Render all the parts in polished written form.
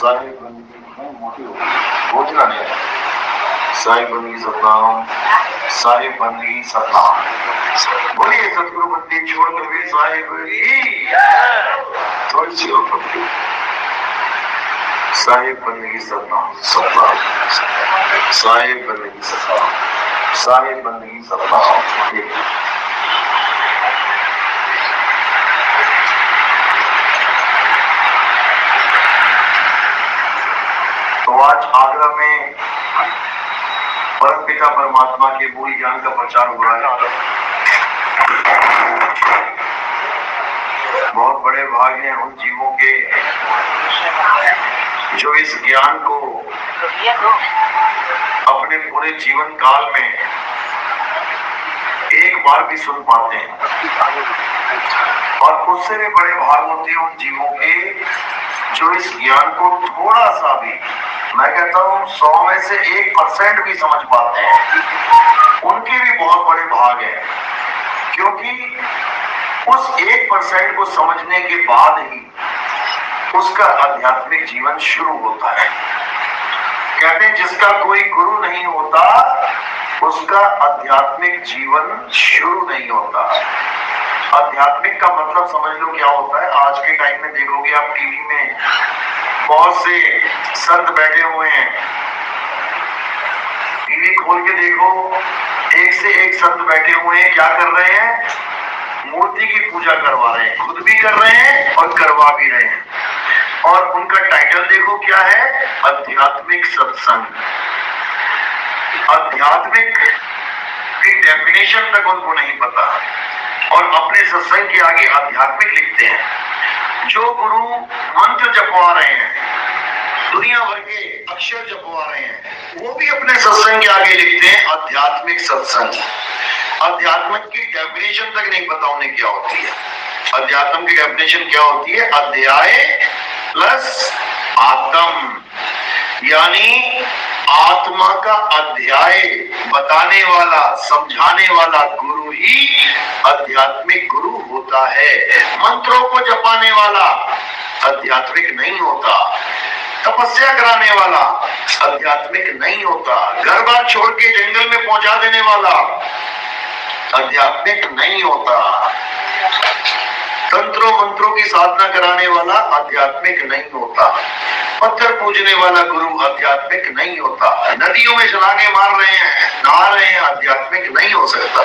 साहिब बंदगी नहीं मोटी हो बोझना नहीं है। साहिब बंदगी सतनाम, साहिब बंदगी सतनाम। बोलिए सतगुरु बंदी छोड़ कबीर साहिब की। थोड़ी सी और पकड़ी। साहिब बंदगी सतनाम सतनाम, साहिब बंदगी सतनाम, साहिब बंदगी सतनाम। तो आज आगरा में परम पिता परमात्मा के मूल ज्ञान का प्रचार हो रहा है। बहुत बड़े भाग हैं उन जीवों के जो इस ज्ञान को अपने पूरे जीवन काल में एक बार भी सुन पाते हैं, और उससे भी बड़े भाग होते हैं उन जीवों के जो इस ज्ञान को थोड़ा सा भी, मैं कहता हूं 100 में से 1% भी समझ पाते हैं। उनके भी बहुत बड़े भाग हैं, क्योंकि उस 1% को समझने के बाद ही उसका आध्यात्मिक जीवन शुरू होता है। कहते हैं जिसका कोई गुरु नहीं होता उसका आध्यात्मिक जीवन शुरू नहीं होता। आध्यात्मिक का मतलब समझ लो क्या होता है। आज के टाइम में देखोगे आप टीवी में बहुत से संत बैठे हुए हैं, टीवी खोल के देखो एक से एक संत बैठे हुए हैं। क्या कर रहे हैं? मूर्ति की पूजा करवा रहे हैं, खुद भी कर रहे हैं और करवा भी रहे हैं। और उनका टाइटल देखो क्या है? आध्यात्मिक सत्संग। आध्यात्मिक की डेफिनेशन तक उनको नहीं पता, और अपने सत्संग के आगे आध्यात्मिक लिखते हैं। जो गुरु मंत्र जपवा रहे हैं, दुनिया भर के अक्षर जपवा रहे हैं, वो भी अपने सत्संग के आगे लिखते हैं आध्यात्मिक सत्संग। अध्यात्म की डेफिनेशन तक नहीं पता उन्हें क्या होती है। अध्यात्म की डेफिनेशन क्या होती है? अध्याय प्लस आत्म, यानी आत्मा का अध्याय बताने वाला, समझाने वाला गुरु ही आध्यात्मिक गुरु होता है। मंत्रों को जपाने वाला आध्यात्मिक नहीं होता। तपस्या कराने वाला आध्यात्मिक नहीं होता। घर बार छोड़ के जंगल में पहुंचा देने वाला आध्यात्मिक नहीं होता। तंत्रों मंत्रों की साधना कराने वाला आध्यात्मिक नहीं होता। पत्थर पूजने वाला गुरु आध्यात्मिक नहीं होता। नदियों में छलांगे मार रहे हैं, नहा रहे हैं, आध्यात्मिक नहीं हो सकता।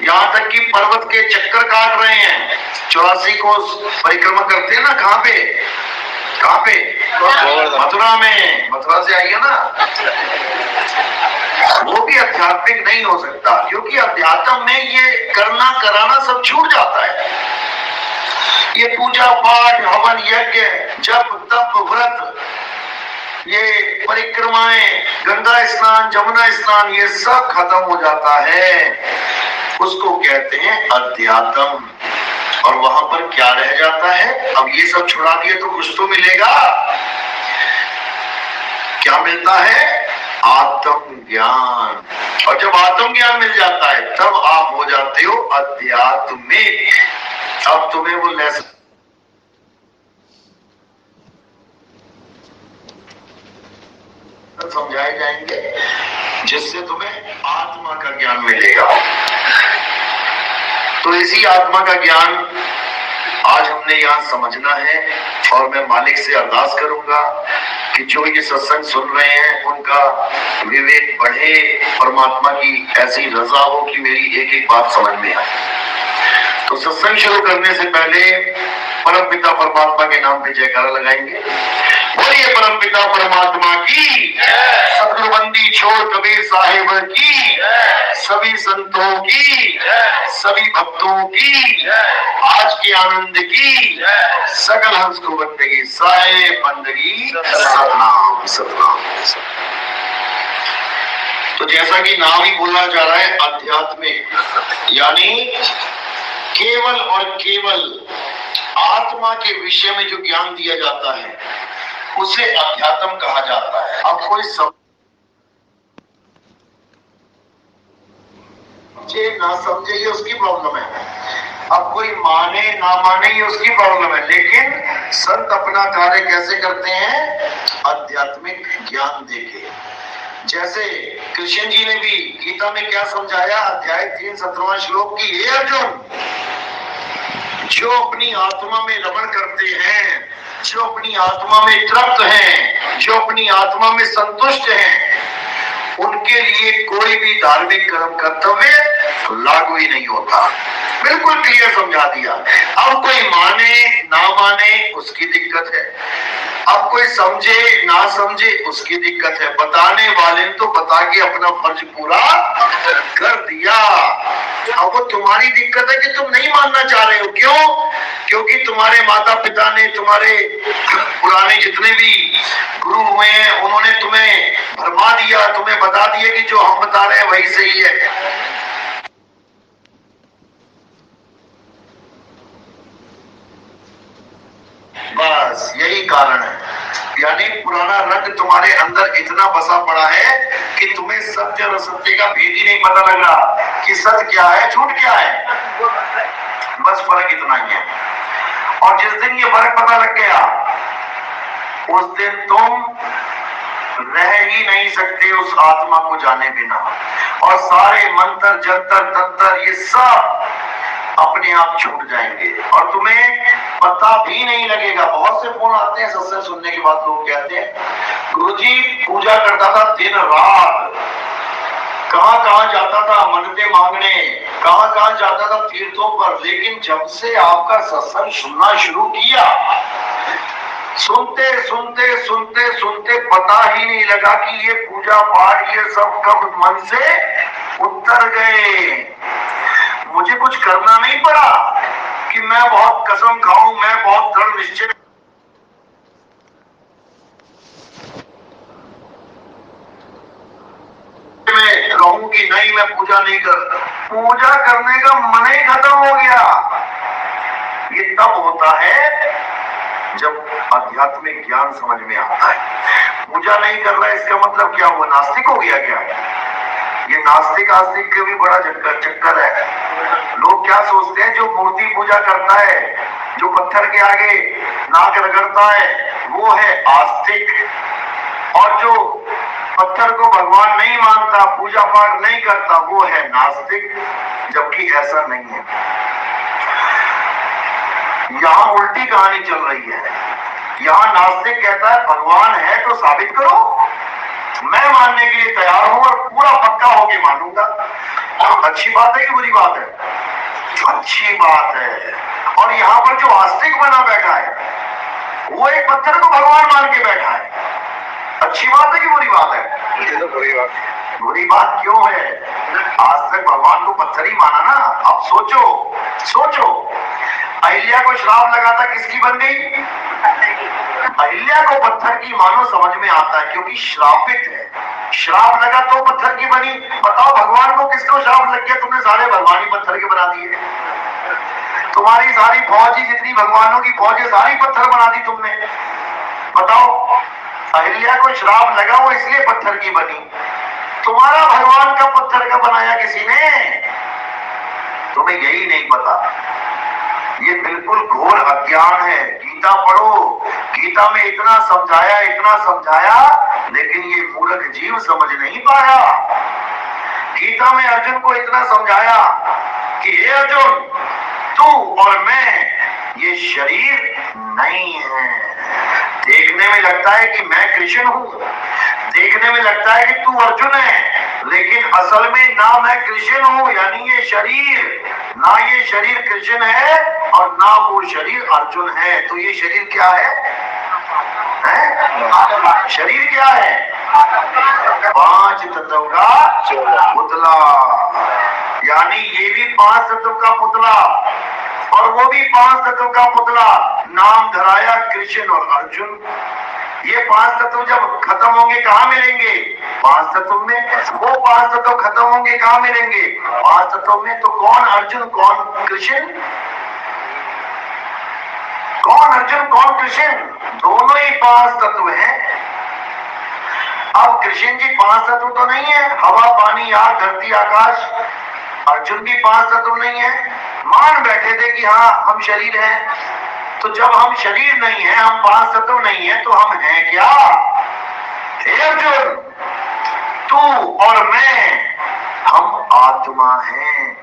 यहाँ तक कि पर्वत के चक्कर काट रहे हैं, 84 कोस परिक्रमा करते हैं ना। कहाँ पे? कहाँ पे? मथुरा में। मथुरा से आई है ना। वो भी आध्यात्मिक नहीं हो सकता, क्योंकि अध्यात्म में ये करना कराना सब छूट जाता है। ये पूजा पाठ, हवन, यज्ञ, जप, तप, व्रत, ये परिक्रमाएं, गंगा स्नान, जमुना स्नान, ये सब खत्म हो जाता है। उसको कहते हैं अध्यात्म। और वहां पर क्या रह जाता है? अब ये सब छुड़ा दिए तो कुछ तो मिलेगा। क्या मिलता है? आत्म ज्ञान। और जब आत्म ज्ञान मिल जाता है तब आप हो जाते हो आध्यात्मिक। अब तुम्हें वो लेसन समझाए जाएंगे जिससे तुम्हें आत्मा का ज्ञान मिलेगा। तो इसी आत्मा का ज्ञान आज हमने यहाँ समझना है, और मैं मालिक से अरदास करूंगा कि जो ये सत्संग सुन रहे हैं उनका विवेक बढ़े, परमात्मा की ऐसी रजा हो कि मेरी एक एक बात समझ में आए। तो सत्संग शुरू करने से पहले परम पिता परमात्मा के नाम पे जयकारा लगाएंगे। बोलिए परम पिता परमात्मा की, सतगुरु बंदी छोड़ कबीर साहिब की, सभी संतों की, सभी भक्तों की, आज के आनंद की, सकल हंस को बंदगी साहिब बंदगी सतनाम सतनाम। तो जैसा कि नाम ही बोला जा रहा है आध्यात्मिक, यानी केवल और केवल आत्मा के विषय में जो ज्ञान दिया जाता है उसे अध्यात्म कहा जाता है। अब कोई समझे ना समझे ये उसकी प्रॉब्लम है, अब कोई माने ना माने ये उसकी प्रॉब्लम है, लेकिन संत अपना कार्य कैसे करते हैं? आध्यात्मिक ज्ञान देके। जैसे कृष्ण जी ने भी गीता में क्या समझाया, अध्याय 3 17वां श्लोक की, हे अर्जुन, जो अपनी आत्मा में रमण करते हैं, जो अपनी आत्मा में तृप्त हैं, जो अपनी आत्मा में संतुष्ट हैं, उनके लिए कोई भी धार्मिक कर्म कर्तव्य लागू ही नहीं होता। बिल्कुल क्लियर समझा दिया। अब कोई माने ना माने उसकी दिक्कत है, अब कोई समझे ना समझे उसकी दिक्कत है, बताने वाले ने तो बता के अपना फर्ज पूरा कर दिया। अब वो तुम्हारी दिक्कत है कि तुम नहीं मानना चाह रहे हो। क्यों? क्योंकि तुम्हारे माता पिता ने, तुम्हारे पुराने जितने भी गुरु हुए हैं, उन्होंने तुम्हें भरमा दिया, तुम्हें बता दिया कि जो हम बता रहे हैं वही सही है। बस यही कारण है। यानी पुराना रंग तुम्हारे अंदर इतना बसा पड़ा है कि तुम्हें सत्य और असत्य का भेद ही नहीं पता लग रहा कि सत्य क्या है, झूठ क्या है। बस फर्क इतना ही है। और जिस दिन ये फर्क पता लग गया, उस दिन तुम रह ही नहीं सकते उस आत्मा को जाने बिना। और सारे मंत्र जंतर तंत्र ये सब अपने आप छूट जाएंगे और तुम्हें पता भी नहीं लगेगा। बहुत से फोन आते हैं सत्संग सुनने के बाद, लोग कहते हैं गुरुजी पूजा करता था दिन रात, कहां कहां जाता था मन्नतें मांगने, कहां कहां जाता था तीर्थों पर, लेकिन जब से आपका सत्संग सुनना शुरू किया, सुनते सुनते सुनते सुनते पता ही नहीं लगा कि ये पूजा पाठ ये सब कब मन से उतर गए। मुझे कुछ करना नहीं पड़ा कि मैं बहुत कसम खाऊं, मैं बहुत दृढ़ निश्चय में रहूं कि नहीं मैं पूजा नहीं कर। पूजा करने का मन ही खत्म हो गया। ये तब होता है जब आध्यात्मिक ज्ञान समझ में आता है। पूजा नहीं कर रहा इसका मतलब क्या हुआ? नास्तिक हो गया क्या? ये नास्तिक आस्तिक के भी बड़ा चक्कर है। लोग क्या सोचते हैं, जो मूर्ति पूजा करता है, जो पत्थर के आगे नाक रगड़ता है, वो है आस्तिक, और जो पत्थर को भगवान नहीं मानता, पूजा पाठ नहीं करता, वो है नास्तिक। जबकि ऐसा नहीं है। यहां उल्टी कहानी चल रही है। यहां नास्तिक कहता है भगवान है तो साबित करो, मैं मानने के लिए तैयार हूं और पूरा पक्का होके मानूंगा। अच्छी बात है कि बुरी बात है? अच्छी बात है। और यहाँ पर जो आस्तिक बना बैठा है, वो एक पत्थर को भगवान मान के बैठा है। अच्छी बात है कि बुरी बात है? ये तो बुरी बात है। बुरी बात क्यों है? आज तक भगवान को पत्थर ही माना ना। अब सोचो सोचो, अहिल्या को श्राप लगा था, किसकी बन गई? अहिल्या को पत्थर की मानो समझ में आता है क्योंकि श्रापित है। श्राप लगा तो पत्थर की बनी। बताओ भगवान को किसको श्राप लग गया? तुमने सारे भगवान ही पत्थर के बना दिए। तुम्हारी सारी फौज ही, जितनी भगवानों की फौज है, सारी पत्थर बना दी तुमने। बताओ, अहिल्या को श्राप लगा वो इसलिए पत्थर की बनी। तुम्हारा भगवान का पत्थर का बनाया किसी ने? तुम्हें यही नहीं पता। ये बिल्कुल घोर अज्ञान है। गीता पढ़ो, गीता में इतना समझाया, लेकिन ये मूर्ख जीव समझ नहीं पाया। गीता में अर्जुन को इतना समझाया कि हे अर्जुन, तू और मैं ये शरीर नहीं है। देखने में लगता है कि मैं कृष्ण हूं, देखने में लगता है कि तू अर्जुन है, लेकिन असल में ना मैं कृष्ण हूं, यानी ये शरीर, ना ये शरीर कृष्ण है और ना वो शरीर अर्जुन है। तो ये शरीर क्या है? शरीर क्या है? 5 तत्व का पुतला। यानी ये भी 5 तत्व का पुतला और वो भी 5 तत्व का पुतला। नाम धराया कृष्ण और अर्जुन। ये 5 तत्व जब खत्म होंगे कहाँ मिलेंगे? 5 तत्व में। वो 5 तत्व खत्म होंगे कहाँ मिलेंगे? 5 तत्व में। तो कौन अर्जुन कौन कृष्ण? कौन अर्जुन कौन कृष्ण? दोनों ही 5 तत्व हैं। अब कृष्ण जी 5 तत्व तो नहीं है, हवा पानी आग धरती आकाश। अर्जुन भी पांच तत्व नहीं है, मान बैठे थे कि हाँ हम शरीर हैं। तो जब हम शरीर नहीं है, हम पांच तत्व नहीं है, तो हम हैं क्या? हे अर्जुन, तू और मैं, हम आत्मा हैं।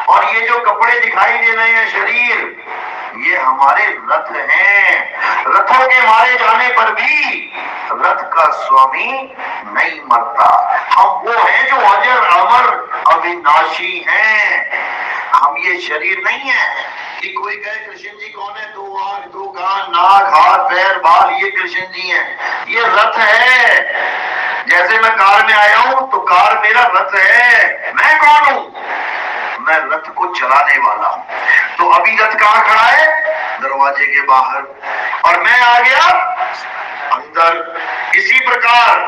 और ये जो कपड़े दिखाई दे रहे हैं शरीर, ये हमारे रथ हैं। रथों के मारे जाने पर भी रथ का स्वामी नहीं मरता। हम वो हैं जो अजर अमर अविनाशी हैं। हम ये शरीर नहीं है कि कोई कहे कृष्ण जी कौन है, दो आंख, दो कान, नाक, हाथ, पैर, बाल, ये कृष्ण जी हैं। ये रथ है। जैसे मैं कार में आया हूं तो कार मेरा रथ है। मैं कौन हूं? मैं रथ को चलाने वाला हूं। तो अभी रथ कहां खड़ा है? दरवाजे के बाहर, और मैं आ गया अंदर। इसी प्रकार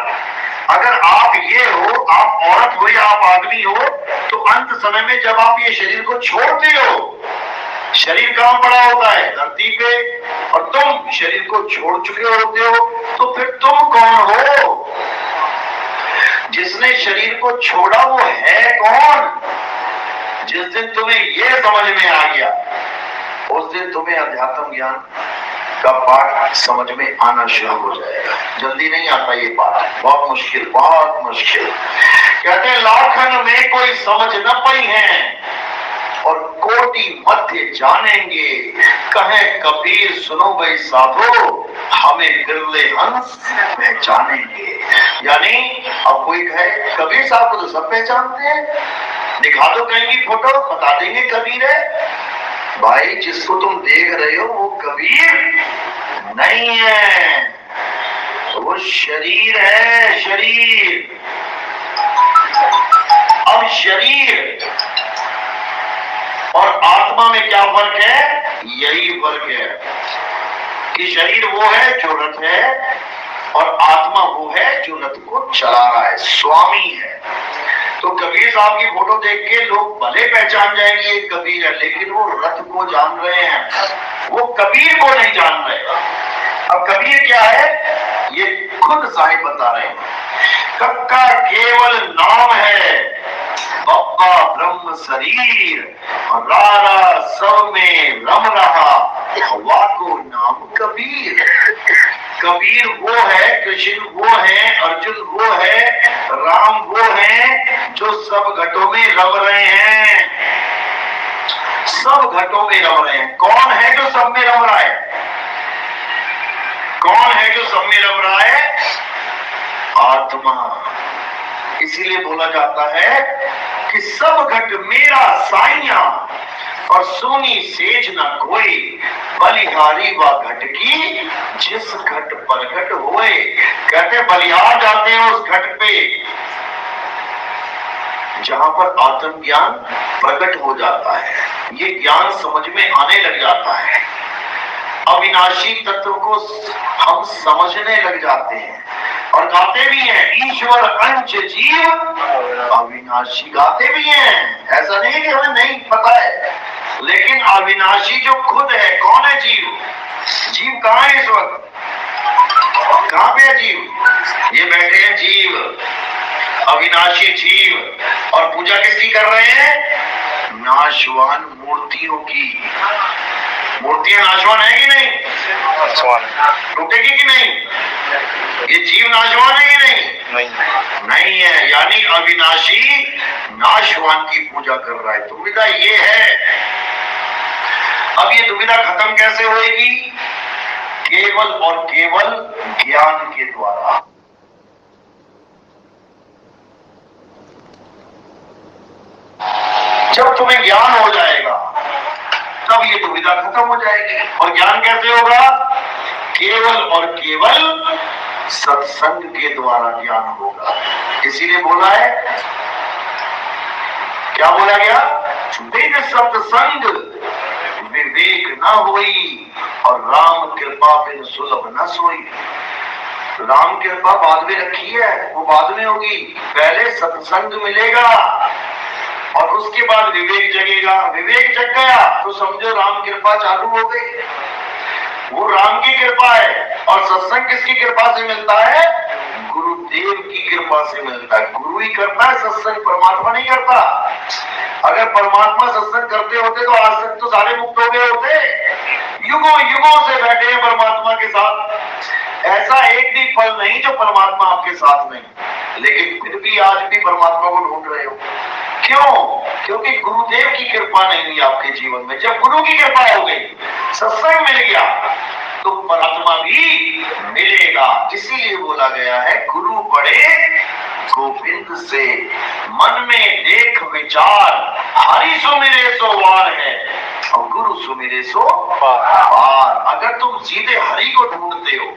अगर आप ये हो, आप औरत हो या आप आदमी हो, तो अंत समय में जब आप ये शरीर को छोड़ते हो, शरीर कहां पड़ा होता है? धरती पे। और तुम शरीर को छोड़ चुके होते हो, तो फिर तुम कौन हो? जिसने शरीर को छोड़ा वो है कौन? जिस दिन तुम्हें ये समझ में आ गया, उस दिन तुम्हें अध्यात्म ज्ञान का पाठ समझ में आना शुरू हो जाएगा। जल्दी नहीं आता ये पाठ, बहुत मुश्किल, बहुत मुश्किल। कहते हैं लाखन में कोई समझ न पाई है, और कोटि मध्य जानेंगे। कहे कबीर सुनो भाई साधो, हमें बिरले हंस पहचानेंगे। यानी अब कोई कहे कबीर साहब को तो सब पहचानते हैं, दिखा दो कहीं की फोटो, बता देंगे कबीर है। भाई जिसको तुम देख रहे हो वो कबीर नहीं है, वो शरीर है, शरीर। अब शरीर और आत्मा में क्या फर्क है? यही फर्क है कि शरीर वो है जो रथ है, और आत्मा वो है जो रथ को चला रहा है, स्वामी है। तो कबीर साहब की फोटो देख के लोग भले पहचान जाएंगे ये कबीर है, लेकिन वो रथ को जान रहे हैं, वो कबीर को नहीं जान रहे। अब कबीर क्या है ये खुद साहिब बता रहे हैं। कक्का केवल नाम है, बप्पा ब्रह्म शरीर, रारा सब में रम रहा, हवा को नाम कबीर। कबीर वो है, कृष्ण वो है, अर्जुन वो है, राम वो है जो सब घटों में रम रहे हैं, सब घटों में रम रहे हैं। कौन है जो सब में रम रहा है? कौन है जो सब में रम रहा है? आत्मा। इसीलिए बोला जाता है कि सब घट मेरा साइया, और सोनी सेज न कोई, बलिहारी व घट की जिस घट प्रकट होए। कहते बलिहार जाते हैं उस घट पे जहां पर आत्म ज्ञान प्रकट हो जाता है, ये ज्ञान समझ में आने लग जाता है। अविनाशी तत्व को हम समझने लग जाते हैं और गाते भी हैं, ईश्वर अंश जीव अविनाशी, गाते भी हैं। ऐसा नहीं कि हमें नहीं पता है, लेकिन अविनाशी जो खुद है, कौन है जीव? जीव कहाँ है इस वक्त? कहाँ पे है जीव? ये बैठे हैं जीव, अविनाशी जीव। और पूजा किसकी कर रहे हैं? नाशवान मूर्तियों की। मूर्तियां नाशवान है कि नहीं? टूटेगी कि नहीं? ये जीव नाशवान है कि नहीं? नहीं है। यानी अविनाशी नाशवान की पूजा कर रहा है। दुविधा ये है। अब ये दुविधा खत्म कैसे होएगी? केवल और केवल ज्ञान के द्वारा। जब तुम्हें ज्ञान हो जाएगा तब ये दुविधा खत्म हो जाएगी। और ज्ञान कैसे होगा? केवल और केवल सत्संग के द्वारा ज्ञान होगा। इसीलिए बोला है, क्या बोला गया? बिन सत्संग विवेक न होई, और राम कृपा बिन सुलभ न सोई। राम कृपा बाद में रखी है, वो बाद में होगी। पहले सत्संग मिलेगा और उसके बाद विवेक जगेगा। विवेक जग गया तो समझो राम कृपा चालू हो गई। वो राम की कृपा है। और सत्संग किसकी कृपा से मिलता है? गुरु गुरुदेव की कृपा से मिलता है। गुरु ही करता है सत्संग, परमात्मा नहीं करता। अगर परमात्मा सत्संग करते होते तो आज तक तो सारे मुक्त हो गए होते। युगों युगों से बैठे हैं परमात्मा के साथ। ऐसा एक भी पल नहीं जो परमात्मा आपके साथ नहीं, लेकिन फिर भी आज भी परमात्मा को ढूंढ रहे हो। क्यों? क्योंकि गुरुदेव की कृपा नहीं हुई आपके जीवन में। जब गुरु की कृपा हो गई, सत्संग मिल गया, तो परमात्मा भी मिलेगा। इसीलिए बोला गया है, गुरु बड़े गोविंद से मन में देख विचार, हरि सुमिरे सो वार है और गुरु सुमिरे सो वार। अगर तुम सीधे हरि को ढूंढते हो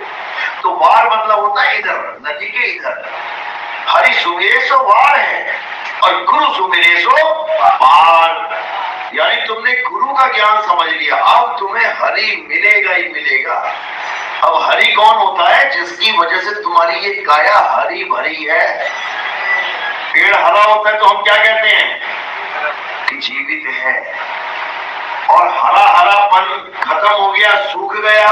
तो वार मतलब होता है इधर, नदी के इधर। हरि सुमिरे सो वार है और गुरु सुमिरे सो पार। यानी तुमने गुरु का ज्ञान समझ लिया, अब तुम्हें हरि मिलेगा ही मिलेगा। अब हरि कौन होता है? जिसकी वजह से तुम्हारी ये काया हरी भरी है। पेड़ हरा होता है तो हम क्या कहते हैं कि जीवित है, और हरा हरापन खत्म हो गया, सूख गया,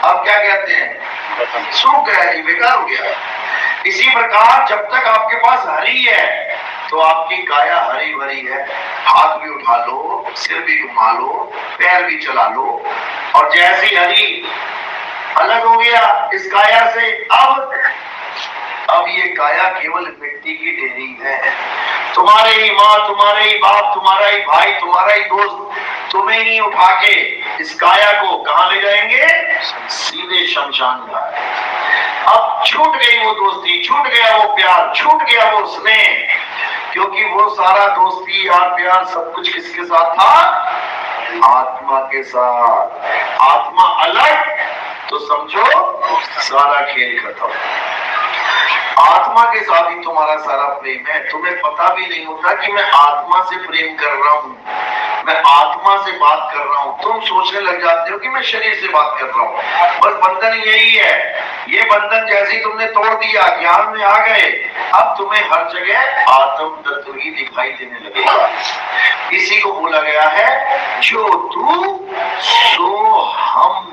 अब क्या कहते हैं? सूख गया, बेकार हो गया। इसी प्रकार जब तक आपके पास हरि है तो आपकी काया हरी भरी है। हाथ भी उठा लो, सिर भी घुमा लो, पैर भी चला लो, और जैसी हरि अलग हो गया इस काया से, अब ये काया केवल मिट्टी की ढेरी है। तुम्हारे ही माँ, तुम्हारे ही बाप, तुम्हारा ही भाई, तुम्हारा ही दोस्त तुम्हें ही उठा के इस काया को कहां ले जाएंगे? सीधे शमशान घाट। अब छूट गई वो दोस्ती, छूट गया वो प्यार, छूट गया वो स्नेह, क्योंकि वो सारा दोस्ती यार प्यार सब कुछ किसके साथ था? आत्मा के साथ। आत्मा अलग तो समझो सारा खेल खत्म। आत्मा के साथ ही तुम्हारा सारा प्रेम है। तुम्हें पता भी नहीं होता कि मैं आत्मा से प्रेम कर रहा हूँ, मैं आत्मा से बात कर रहा हूँ। तुम सोचने लग जाते हो कि मैं शरीर से बात कर रहा हूँ। बस बंधन यही है। ये बंधन जैसे ही तुमने तोड़ दिया, ज्ञान में आ गए, अब तुम्हें हर जगह आत्म तत्व ही दिखाई देने लगेगा। इसी को बोला गया है, जो तू सो हम।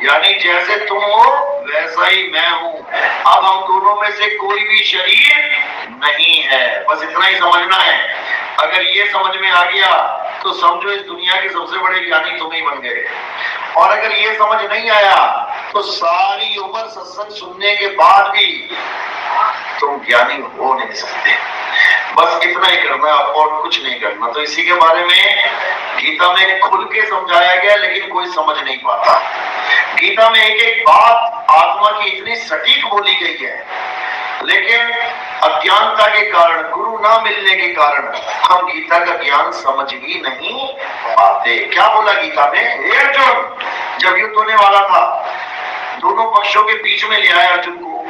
यानी जैसे तुम हो वैसा ही मैं हूं। अब हम दोनों में से कोई भी शरीर नहीं है, बस इतना ही समझना है। अगर ये समझ में आ गया तो समझो इस दुनिया के सबसे बड़े ज्ञानी तुम ही बन गए। और अगर ये समझ नहीं आया तो सारी उम्र सत्संग सुनने के बाद भी तुम ज्ञानी हो नहीं सकते। बस इतना ही करना और कुछ नहीं करना। तो इसी के बारे में गीता में खुल के समझाया गया, लेकिन कोई समझ नहीं पाता। गीता में एक एक बात आत्मा की इतनी सटीक बोली गई है, लेकिन अज्ञानता के कारण, गुरु ना मिलने के कारण हम गीता का ज्ञान समझ ही नहीं पाते। क्या बोला गीता में? हे अर्जुन, जब युद्ध होने वाला था, दोनों पक्षों के बीच में ले आया अर्जुन को,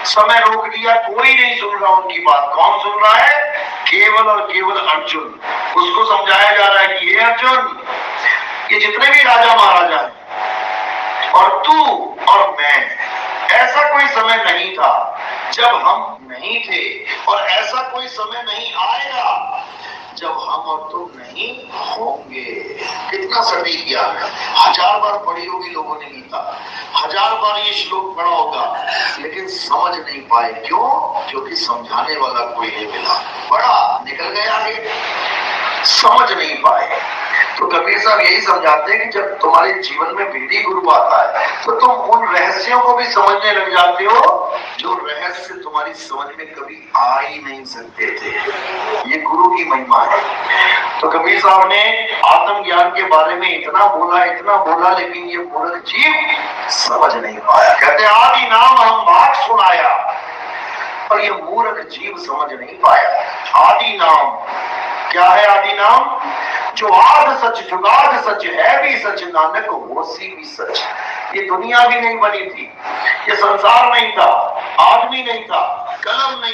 समय रोक दिया, कोई नहीं सुन रहा उनकी बात। कौन सुन रहा है? केवल और केवल अर्जुन। उसको समझाया जा रहा है कि हे अर्जुन, ये जितने भी राजा महाराजा हैं और तू और मैं, ऐसा कोई समय नहीं था जब हम नहीं थे, और ऐसा कोई समय नहीं आएगा जब हम और तुम नहीं होंगे। कितना सटीक ज्ञान है। 1000 बार पढ़ी होगी लोगों ने गीता, 1000 बार ये श्लोक पढ़ा होगा, लेकिन समझ नहीं पाए। क्यों? क्योंकि समझाने वाला कोई नहीं मिला। पढ़ा, निकल गए आगे, समझ नहीं पाए। तो कबीर साहब यही समझाते हैं कि जब तुम्हारे जीवन में भेदी गुरु आता है तो तुम उन रहस्यों को भी समझने लग जाते हो जो रहस्य तुम्हारी समझ में कभी आ ही नहीं सकते थे। ये गुरु की महिमा है। तो कबीर साहब ने आत्मज्ञान के बारे में इतना बोला, लेकिन ये मूर्ख जीव समझ नहीं पाया। कहते आदि नाम हम बात सुनाया, और ये मूर्ख जीव समझ नहीं पाया। आदि नाम क्या है? आदि नाम जो आद सच, जुगाद सच, है भी सच, नानक होसी भी सच। ये दुनिया भी नहीं बनी थी, ये संसार नहीं था, आदमी नहीं था, कलम नहीं